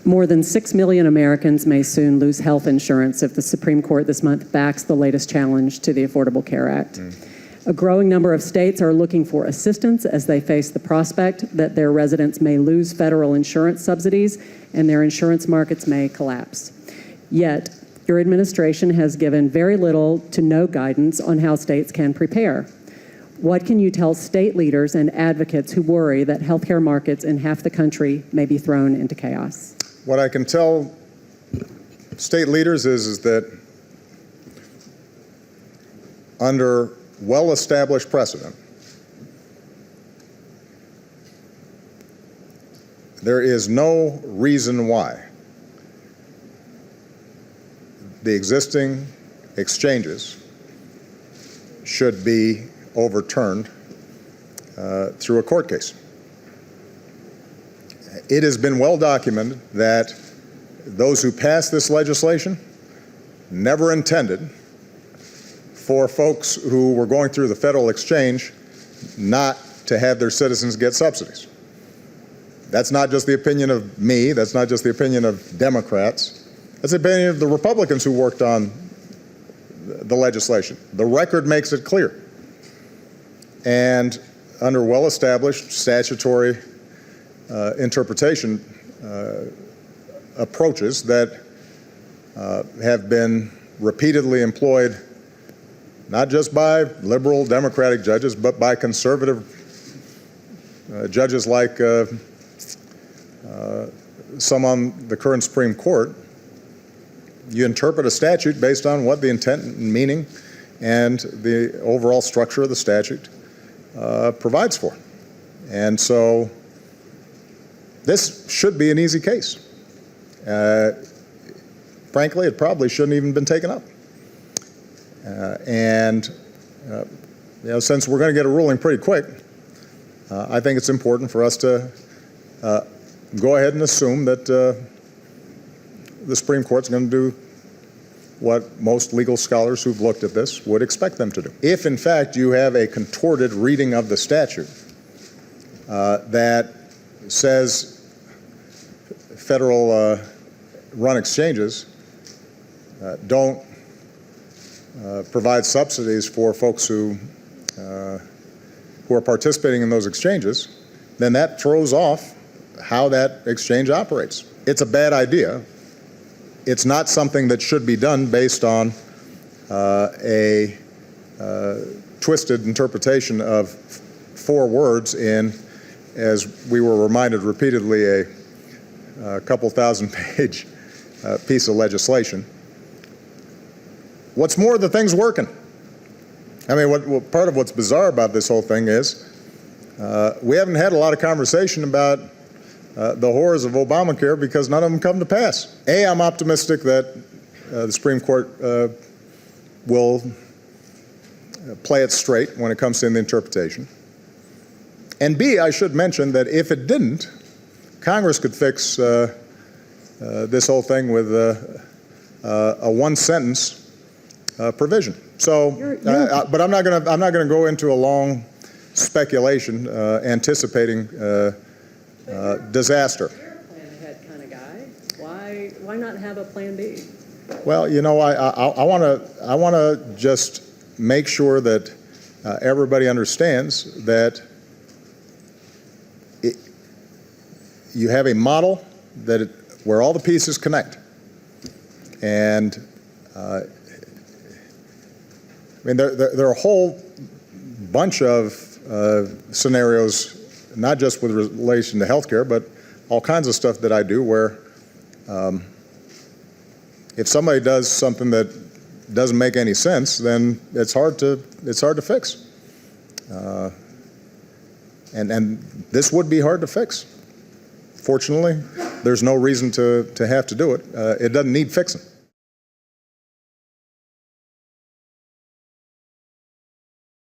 More than 6 million Americans may soon lose health insurance if the Supreme Court this month backs the latest challenge to the Affordable Care Act. A growing number of states are looking for assistance as they face the prospect that their residents may lose federal insurance subsidies and their insurance markets may collapse. Yet, your administration has given very little to no guidance on how states can prepare. What can you tell state leaders and advocates who worry that healthcare markets in half the country may be thrown into chaos? What I can tell state leaders is that under well-established precedent, there is no reason why the existing exchanges should be overturned through a court case. It has been well documented that those who passed this legislation never intended for folks who were going through the federal exchange not to have their citizens get subsidies. That's not just the opinion of me, that's not just the opinion of Democrats, that's the opinion of the Republicans who worked on the legislation. The record makes it clear. And under well-established statutory interpretation approaches that have been repeatedly employed not just by liberal Democratic judges, but by conservative judges like some on the current Supreme Court. You interpret a statute based on what the intent and meaning and the overall structure of the statute provides for. And so this should be an easy case. Frankly, it probably shouldn't even been taken up. Since we're going to get a ruling pretty quick, I think it's important for us to go ahead and assume that the Supreme Court's going to do what most legal scholars who've looked at this would expect them to do. If, in fact, you have a contorted reading of the statute that says federal run exchanges don't provide subsidies for folks who are participating in those exchanges, then that throws off how that exchange operates. It's a bad idea. It's not something that should be done based on a twisted interpretation of 4 words in, as we were reminded repeatedly, a couple thousand-page piece of legislation. What's more, the thing's working. I mean, part of what's bizarre about this whole thing is we haven't had a lot of conversation about the horrors of Obamacare because none of them come to pass. A, I'm optimistic that the Supreme Court will play it straight when it comes to the interpretation. And B, I should mention that if it didn't, Congress could fix this whole thing with a one-sentence provision. So, but I'm not going to go into a long speculation anticipating disaster. You're a plan ahead kind of guy. Why not have a plan B? Well, you know, I want to just make sure that everybody understands that you have a model where all the pieces connect. And I mean, there are a whole bunch of scenarios, not just with relation to healthcare, but all kinds of stuff that I do where if somebody does something that doesn't make any sense, then it's hard to fix. And this would be hard to fix. Fortunately, there's no reason to have to do it. It doesn't need fixing.